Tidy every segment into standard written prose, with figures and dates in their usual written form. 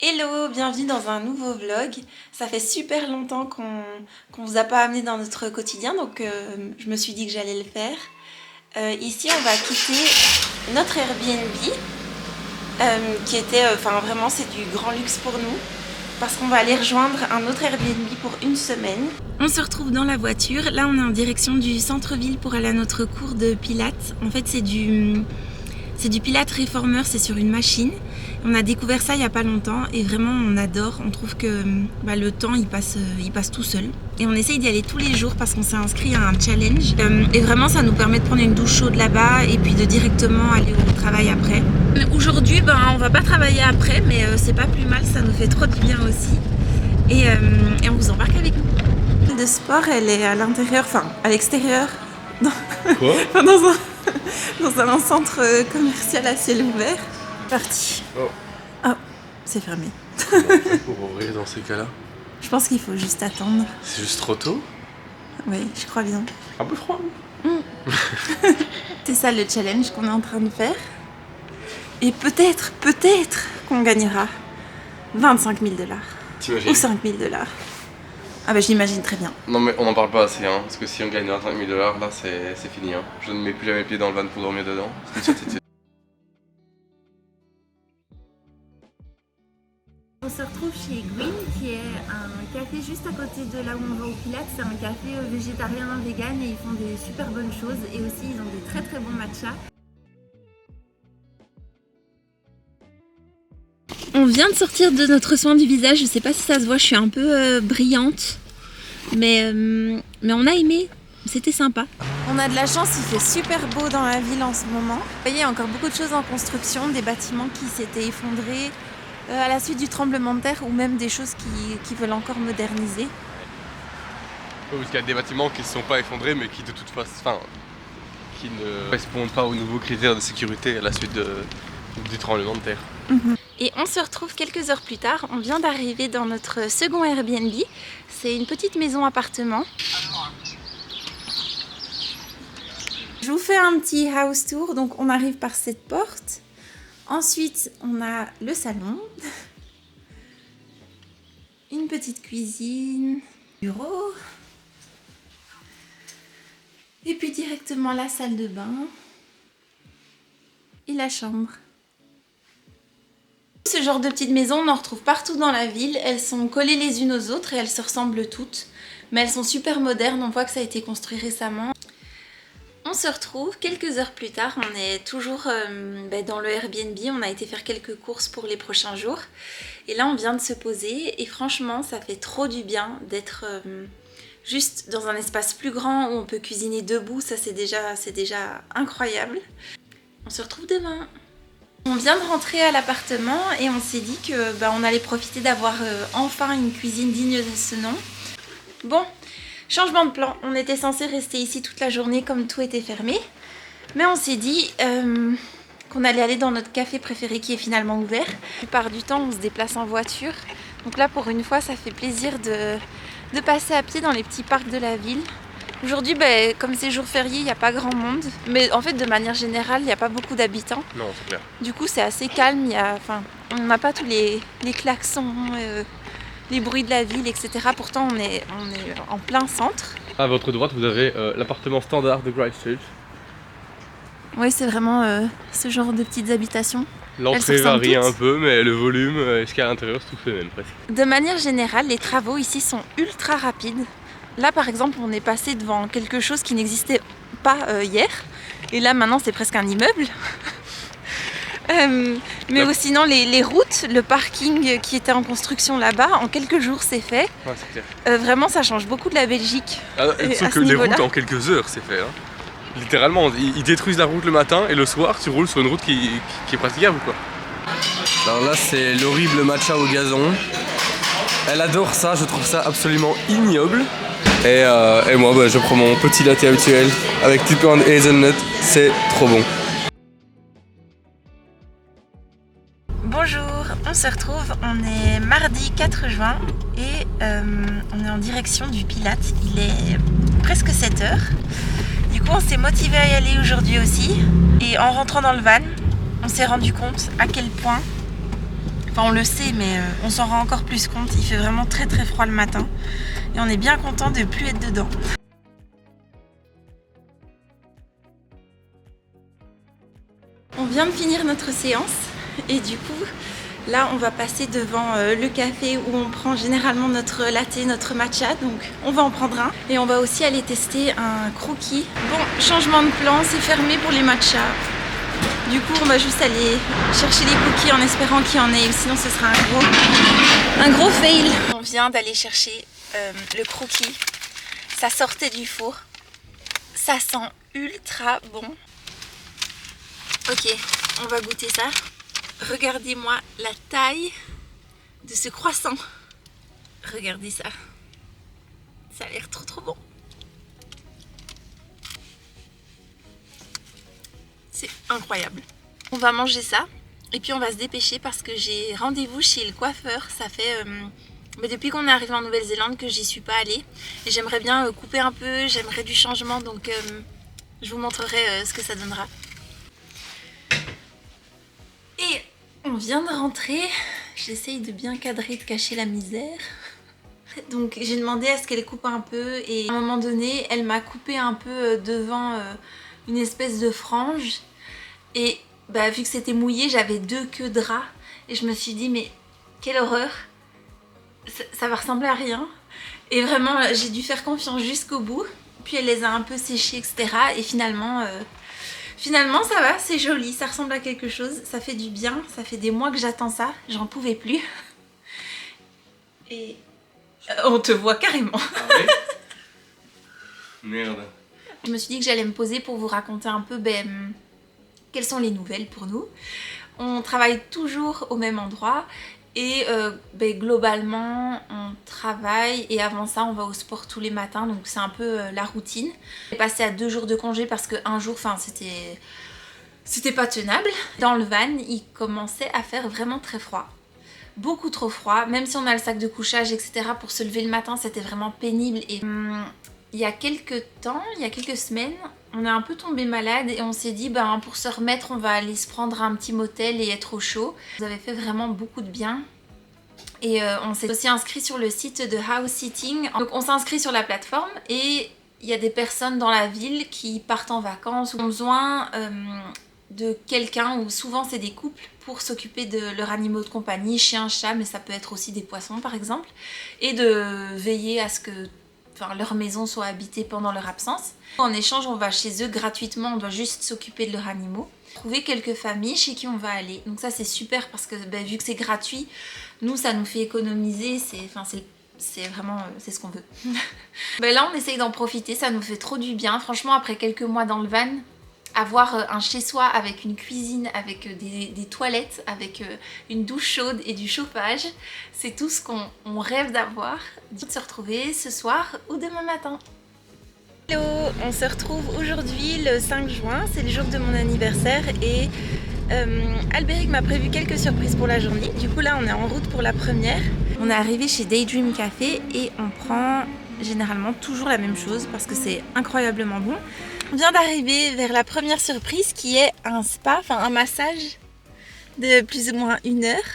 Hello, bienvenue dans un nouveau vlog. Ça fait super longtemps qu'on vous a pas amené dans notre quotidien, donc je me suis dit que j'allais le faire. Ici, on va quitter notre Airbnb, qui était, vraiment c'est du grand luxe pour nous, parce qu'on va aller rejoindre un autre Airbnb pour une semaine. On se retrouve dans la voiture. Là, on est en direction du centre-ville pour aller à notre cours de pilates. En fait, c'est du pilates réformeur, c'est sur une machine. On a découvert ça il n'y a pas longtemps et vraiment on adore. On trouve que le temps il passe tout seul. Et on essaye d'y aller tous les jours parce qu'on s'est inscrit à un challenge. Et vraiment ça nous permet de prendre une douche chaude là-bas et puis de directement aller au travail après. Aujourd'hui on va pas travailler après, mais c'est pas plus mal, ça nous fait trop du bien aussi. Et on vous embarque avec nous. La salle de sport elle est à l'intérieur, à l'extérieur. Quoi? Dans un centre commercial à ciel ouvert. Parti. Oh, c'est fermé. Comment on fait pour ouvrir dans ces cas-là? Je pense qu'il faut juste attendre. C'est juste trop tôt? Oui, je crois bien. Un peu froid. C'est ça le challenge qu'on est en train de faire. Et peut-être qu'on gagnera 25 000 $. T'imagines? Ou 5 000 $. Ah bah j'imagine très bien. Non mais on n'en parle pas assez, hein, parce que si on gagne 25 000 $, là c'est fini. Hein. Je ne mets plus jamais le pied dans le van pour dormir dedans. C'est une certitude. On se retrouve chez Green, qui est un café juste à côté de là où on va au Pilates. C'est un café végétarien, vegan, et ils font des super bonnes choses. Et aussi, ils ont des très très bons matchas. On vient de sortir de notre soin du visage. Je sais pas si ça se voit, je suis un peu brillante. Mais on a aimé. C'était sympa. On a de la chance, il fait super beau dans la ville en ce moment. Vous voyez, il y a encore beaucoup de choses en construction, des bâtiments qui s'étaient effondrés à la suite du tremblement de terre, ou même des choses qui veulent encore moderniser. Oui, parce qu'il y a des bâtiments qui ne se sont pas effondrés mais qui de toute façon, qui ne correspondent pas aux nouveaux critères de sécurité à la suite du tremblement de terre. Et on se retrouve quelques heures plus tard. On vient d'arriver dans notre second Airbnb. C'est une petite maison appartement. Je vous fais un petit house tour. Donc on arrive par cette porte. Ensuite, on a le salon, une petite cuisine, bureau, et puis directement la salle de bain et la chambre. Ce genre de petites maisons, on en retrouve partout dans la ville. Elles sont collées les unes aux autres et elles se ressemblent toutes, mais elles sont super modernes. On voit que ça a été construit récemment. On se retrouve quelques heures plus tard, on est toujours dans le Airbnb, on a été faire quelques courses pour les prochains jours. Et là on vient de se poser et franchement ça fait trop du bien d'être juste dans un espace plus grand où on peut cuisiner debout, ça c'est déjà incroyable. On se retrouve demain. On vient de rentrer à l'appartement et on s'est dit que on allait profiter d'avoir enfin une cuisine digne de ce nom. Bon. Changement de plan, on était censé rester ici toute la journée comme tout était fermé. Mais on s'est dit qu'on allait aller dans notre café préféré qui est finalement ouvert. La plupart du temps on se déplace en voiture. Donc là pour une fois ça fait plaisir de passer à pied dans les petits parcs de la ville. Aujourd'hui comme c'est jour férié il n'y a pas grand monde. Mais en fait de manière générale il n'y a pas beaucoup d'habitants. Non, c'est clair. Du coup c'est assez calme, on n'a pas tous les klaxons. Les bruits de la ville, etc. Pourtant, on est en plein centre. À votre droite, vous avez l'appartement standard de Christchurch. Oui, c'est vraiment ce genre de petites habitations. L'entrée varie un peu, mais le volume et ce qu'il y a à l'intérieur, c'est tout fait même presque. De manière générale, les travaux ici sont ultra rapides. Là, par exemple, on est passé devant quelque chose qui n'existait pas hier. Et là, maintenant, c'est presque un immeuble. Mais sinon les routes, le parking qui était en construction là-bas, en quelques jours c'est fait. Ouais, c'est clair. Vraiment ça change beaucoup de la Belgique. Sauf que les routes en quelques heures c'est fait. Hein. Littéralement, ils détruisent la route le matin et le soir tu roules sur une route qui est praticable quoi. Alors là c'est l'horrible matcha au gazon. Elle adore ça, je trouve ça absolument ignoble. Et moi je prends mon petit latte habituel avec petite pointe et hazelnut, c'est trop bon. Bonjour, on se retrouve, on est mardi 4 juin et on est en direction du Pilates. Il est presque 7 h. Du coup on s'est motivé à y aller aujourd'hui aussi. Et en rentrant dans le van, on s'est rendu compte à quel point Enfin on le sait mais on s'en rend encore plus compte, il fait vraiment très très froid le matin et on est bien content de plus être dedans. On vient de finir notre séance et du coup là on va passer devant le café où on prend généralement notre latte, notre matcha, donc on va en prendre un et on va aussi aller tester un croquis. Bon, changement de plan, c'est fermé pour les matchas. Du coup on va juste aller chercher les cookies en espérant qu'il y en ait, sinon ce sera un gros fail. On vient d'aller chercher le croquis, ça sortait du four, ça sent ultra bon. Ok, on va goûter ça. Regardez-moi la taille de ce croissant. Regardez ça. Ça a l'air trop trop bon. C'est incroyable. On va manger ça et puis on va se dépêcher parce que j'ai rendez-vous chez le coiffeur. Ça fait mais depuis qu'on est arrivé en Nouvelle-Zélande que j'y suis pas allée. Et j'aimerais bien couper un peu, j'aimerais du changement, donc je vous montrerai ce que ça donnera. Et on vient de rentrer, j'essaye de bien cadrer, de cacher la misère. Donc j'ai demandé à ce qu'elle coupe un peu et à un moment donné elle m'a coupé un peu devant une espèce de frange. Et bah, vu que c'était mouillé, j'avais 2 queues de rats et je me suis dit mais quelle horreur, ça va ressembler à rien. Et vraiment j'ai dû faire confiance jusqu'au bout. Puis elle les a un peu séchées etc. Et finalement ça va, c'est joli, ça ressemble à quelque chose, ça fait du bien, ça fait des mois que j'attends ça, j'en pouvais plus. Et on te voit carrément. Ah ouais. Merde. Je me suis dit que j'allais me poser pour vous raconter un peu quelles sont les nouvelles pour nous. On travaille toujours au même endroit et globalement on travaille et avant ça on va au sport tous les matins, donc c'est un peu la routine. J'ai passé à 2 jours de congé parce que un jour c'était pas tenable. Dans le van il commençait à faire vraiment très froid, beaucoup trop froid, même si on a le sac de couchage etc. Pour se lever le matin c'était vraiment pénible. Et il y a quelques semaines on est un peu tombé malade et on s'est dit pour se remettre on va aller se prendre un petit motel et être au chaud. Ça avait fait vraiment beaucoup de bien. Et on s'est aussi inscrit sur le site de House Sitting. Donc on s'inscrit sur la plateforme et il y a des personnes dans la ville qui partent en vacances ou ont besoin de quelqu'un, ou souvent c'est des couples, pour s'occuper de leurs animaux de compagnie, chiens, chats, mais ça peut être aussi des poissons par exemple, et de veiller à ce que leur maison soit habitée pendant leur absence. En échange on va chez eux gratuitement, on doit juste s'occuper de leurs animaux. Trouver quelques familles chez qui on va aller, donc ça c'est super parce que vu que c'est gratuit, nous ça nous fait économiser, c'est vraiment c'est ce qu'on veut. Là on essaye d'en profiter, ça nous fait trop du bien. Franchement après quelques mois dans le van, avoir un chez-soi avec une cuisine, avec des toilettes, avec une douche chaude et du chauffage, c'est tout ce qu'on rêve d'avoir. De se retrouver ce soir ou demain matin. Hello, on se retrouve aujourd'hui le 5 juin, c'est le jour de mon anniversaire et Albéric m'a prévu quelques surprises pour la journée. Du coup là on est en route pour la première. On est arrivé chez Daydream Café et on prend généralement toujours la même chose parce que c'est incroyablement bon. On vient d'arriver vers la première surprise qui est un spa, enfin un massage de plus ou moins 1 heure.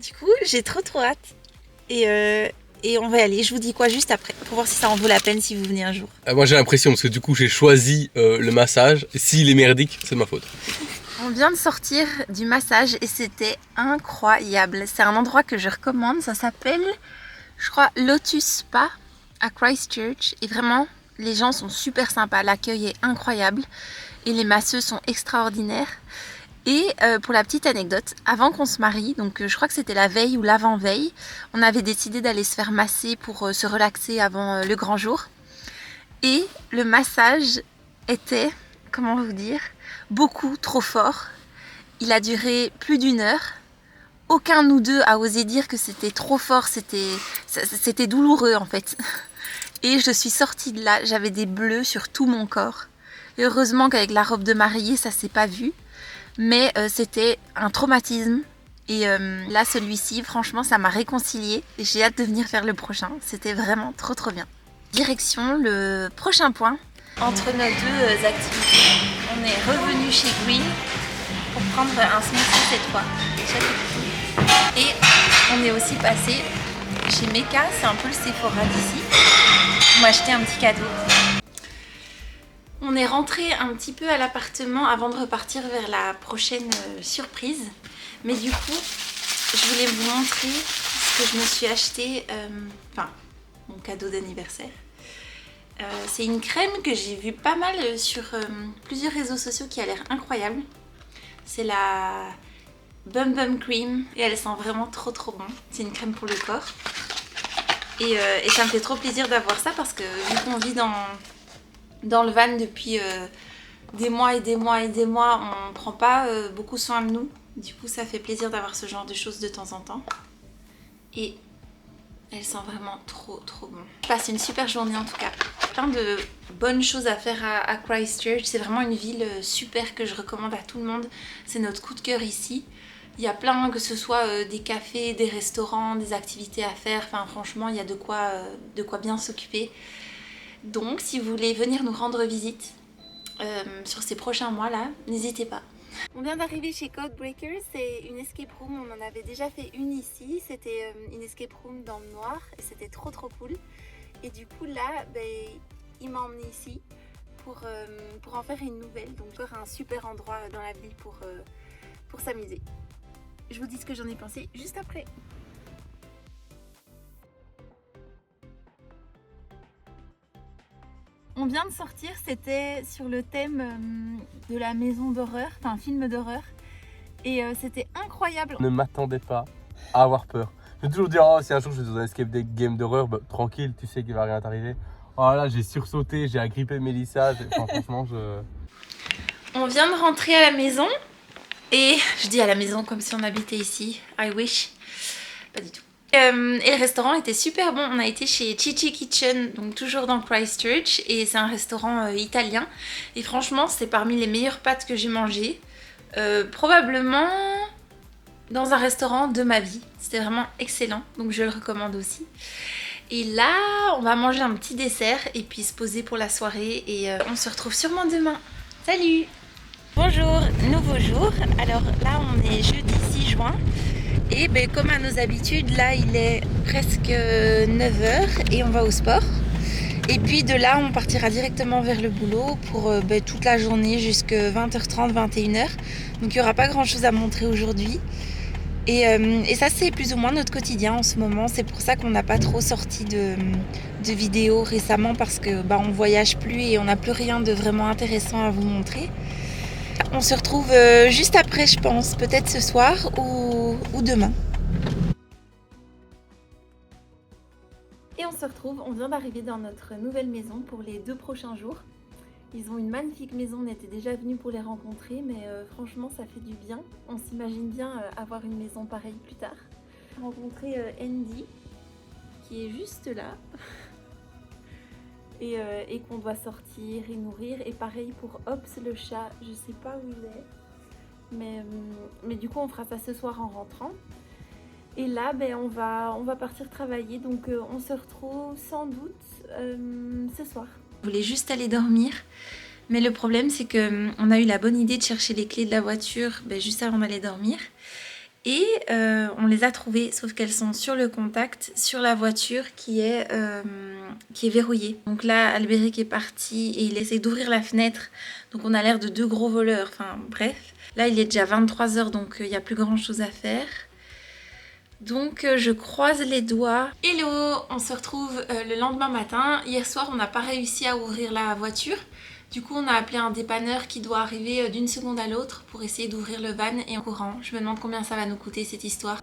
Du coup j'ai trop hâte et on va y aller. Je vous dis quoi juste après pour voir si ça en vaut la peine si vous venez un jour. Moi j'ai l'impression parce que du coup j'ai choisi le massage, et s'il est merdique c'est de ma faute. On vient de sortir du massage et c'était incroyable. C'est un endroit que je recommande, ça s'appelle je crois Lotus Spa à Christchurch et vraiment les gens sont super sympas, l'accueil est incroyable et les masseuses sont extraordinaires. Et pour la petite anecdote, avant qu'on se marie, donc je crois que c'était la veille ou l'avant-veille, on avait décidé d'aller se faire masser pour se relaxer avant le grand jour. Et le massage était, comment vous dire, beaucoup trop fort. Il a duré plus d'1 heure. Aucun de nous deux a osé dire que c'était trop fort, c'était douloureux en fait. Et je suis sortie de là, j'avais des bleus sur tout mon corps. Et heureusement qu'avec la robe de mariée, ça s'est pas vu. Mais c'était un traumatisme. Et là, celui-ci, franchement, ça m'a réconciliée. Et j'ai hâte de venir faire le prochain. C'était vraiment trop trop bien. Direction le prochain point. Entre nos 2 activités, on est revenu chez Green pour prendre un smoothie cette fois. Et on est aussi passé chez Mecca, c'est un peu le Sephora d'ici. On m'a acheté un petit cadeau. On est rentré un petit peu à l'appartement avant de repartir vers la prochaine surprise. Mais du coup, je voulais vous montrer ce que je me suis acheté, mon cadeau d'anniversaire. C'est une crème que j'ai vue pas mal sur plusieurs réseaux sociaux qui a l'air incroyable. C'est la Bum Bum Cream et elle sent vraiment trop bon. C'est une crème pour le corps. Et ça me fait trop plaisir d'avoir ça parce que vu qu'on vit dans le van depuis des mois, on prend pas beaucoup soin de nous. Du coup, ça fait plaisir d'avoir ce genre de choses de temps en temps. Et elle sent vraiment trop bon. Je passe une super journée en tout cas. Plein de bonnes choses à faire à Christchurch. C'est vraiment une ville super que je recommande à tout le monde. C'est notre coup de cœur ici. Il y a plein, que ce soit des cafés, des restaurants, des activités à faire. Enfin franchement, il y a de quoi bien s'occuper. Donc si vous voulez venir nous rendre visite sur ces prochains mois là, n'hésitez pas. On vient d'arriver chez Codebreaker, c'est une escape room, on en avait déjà fait une ici, c'était une escape room dans le noir et c'était trop cool. Et du coup là, il m'a emmené ici pour en faire une nouvelle, donc encore un super endroit dans la ville pour s'amuser. Je vous dis ce que j'en ai pensé juste après. On vient de sortir, c'était sur le thème de la maison d'horreur, enfin film d'horreur. Et c'était incroyable. Je ne m'attendais pas à avoir peur. Je vais toujours dire, oh, si un jour je vais dans un escape game d'horreur, tranquille, tu sais qu'il va rien t'arriver. Oh là, j'ai sursauté, j'ai agrippé Mélissa. Franchement, On vient de rentrer à la maison. Et je dis à la maison comme si on habitait ici. I wish. Pas du tout. Et le restaurant était super bon. On a été chez Chichi Kitchen, donc toujours dans Christchurch. Et c'est un restaurant italien. Et franchement, c'est parmi les meilleures pâtes que j'ai mangées. Probablement dans un restaurant de ma vie. C'était vraiment excellent. Donc je le recommande aussi. Et là, on va manger un petit dessert et puis se poser pour la soirée. Et on se retrouve sûrement demain. Salut! Bonjour, nouveau jour. Alors là, on est jeudi 6 juin. Et comme à nos habitudes, là il est presque 9h et on va au sport. Et puis de là on partira directement vers le boulot pour toute la journée jusqu'à 20h30, 21h. Donc il n'y aura pas grand chose à montrer aujourd'hui. Et ça c'est plus ou moins notre quotidien en ce moment. C'est pour ça qu'on n'a pas trop sorti de vidéos récemment parce que on voyage plus et on n'a plus rien de vraiment intéressant à vous montrer. On se retrouve juste après, je pense, peut-être ce soir ou demain. Et on se retrouve, on vient d'arriver dans notre nouvelle maison pour les 2 prochains jours. Ils ont une magnifique maison, on était déjà venus pour les rencontrer, mais franchement ça fait du bien. On s'imagine bien avoir une maison pareille plus tard. Rencontrer Andy, qui est juste là. Et qu'on doit sortir et nourrir. Et pareil pour Ops le chat, je sais pas où il est, mais du coup on fera ça ce soir en rentrant. Et là on va partir travailler, donc on se retrouve sans doute ce soir. Je voulais juste aller dormir, mais le problème c'est qu'on a eu la bonne idée de chercher les clés de la voiture juste avant d'aller dormir. Et on les a trouvées, sauf qu'elles sont sur le contact, sur la voiture qui est verrouillée. Donc là, Albéric est parti et il essaie d'ouvrir la fenêtre. Donc on a l'air de 2 gros voleurs, enfin bref. Là, il est déjà 23h, donc il n'y a plus grand chose à faire. Donc je croise les doigts. Hello, on se retrouve le lendemain matin. Hier soir, on n'a pas réussi à ouvrir la voiture. Du coup, on a appelé un dépanneur qui doit arriver d'une seconde à l'autre pour essayer d'ouvrir le van et en courant. Je me demande combien ça va nous coûter cette histoire.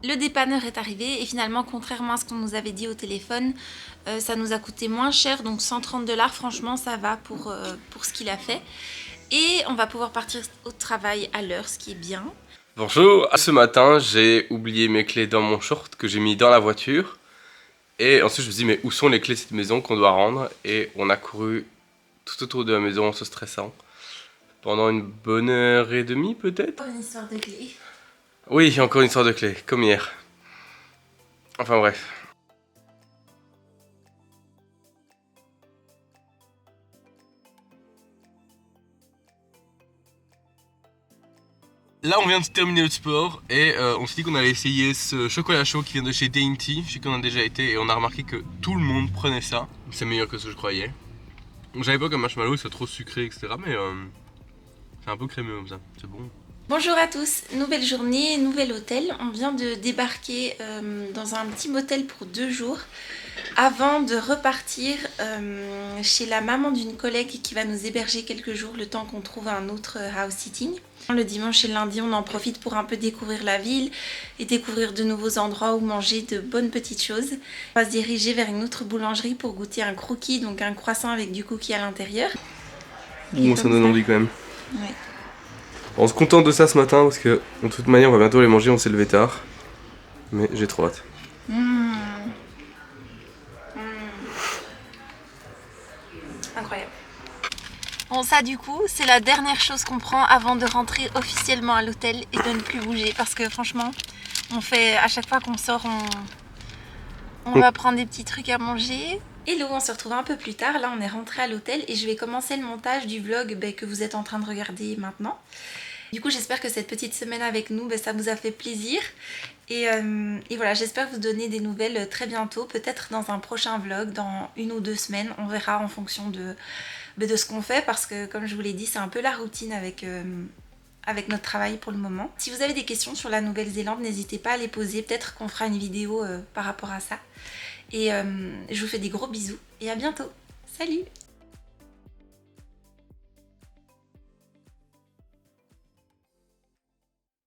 Le dépanneur est arrivé et finalement, contrairement à ce qu'on nous avait dit au téléphone, ça nous a coûté moins cher, donc 130 $. Franchement, ça va pour ce qu'il a fait. Et on va pouvoir partir au travail à l'heure, ce qui est bien. Bonjour, ce matin j'ai oublié mes clés dans mon short que j'ai mis dans la voiture. Et ensuite je me suis dit mais où sont les clés de cette maison qu'on doit rendre? Et on a couru tout autour de la maison en se stressant. Pendant une bonne heure et demie peut-être. Une histoire de clés. Oui, encore une histoire de clés, comme hier. Enfin bref. Là on vient de terminer le sport et on s'est dit qu'on allait essayer ce chocolat chaud qui vient de chez Dainty. Je sais qu'on a déjà été et on a remarqué que tout le monde prenait ça. C'est meilleur que ce que je croyais. J'avais pas comme marshmallow, c'est trop sucré etc. Mais c'est un peu crémeux comme ça, c'est bon. Bonjour à tous, nouvelle journée, nouvel hôtel. On vient de débarquer dans un petit motel pour 2 jours avant de repartir chez la maman d'une collègue qui va nous héberger quelques jours le temps qu'on trouve un autre house sitting. Le dimanche et le lundi, on en profite pour un peu découvrir la ville et découvrir de nouveaux endroits où manger de bonnes petites choses. On va se diriger vers une autre boulangerie pour goûter un croquis, donc un croissant avec du cookie à l'intérieur. Ouh, ça donne envie quand même. Ouais. On se contente de ça ce matin parce que de toute manière on va bientôt les manger, on s'est levé tard. Mais j'ai trop hâte. Incroyable. Bon, ça du coup c'est la dernière chose qu'on prend avant de rentrer officiellement à l'hôtel et de ne plus bouger, parce que franchement on fait à chaque fois qu'on sort on va prendre des petits trucs à manger. Hello, on se retrouve un peu plus tard. Là on est rentré à l'hôtel et je vais commencer le montage du vlog que vous êtes en train de regarder maintenant. Du coup j'espère que cette petite semaine avec nous ça vous a fait plaisir et voilà, j'espère vous donner des nouvelles très bientôt, peut-être dans un prochain vlog, dans 1 ou 2 semaines, on verra en fonction de ce qu'on fait, parce que comme je vous l'ai dit c'est un peu la routine avec notre travail pour le moment. Si vous avez des questions sur la Nouvelle-Zélande, n'hésitez pas à les poser, peut-être qu'on fera une vidéo par rapport à ça. Et je vous fais des gros bisous et à bientôt. Salut!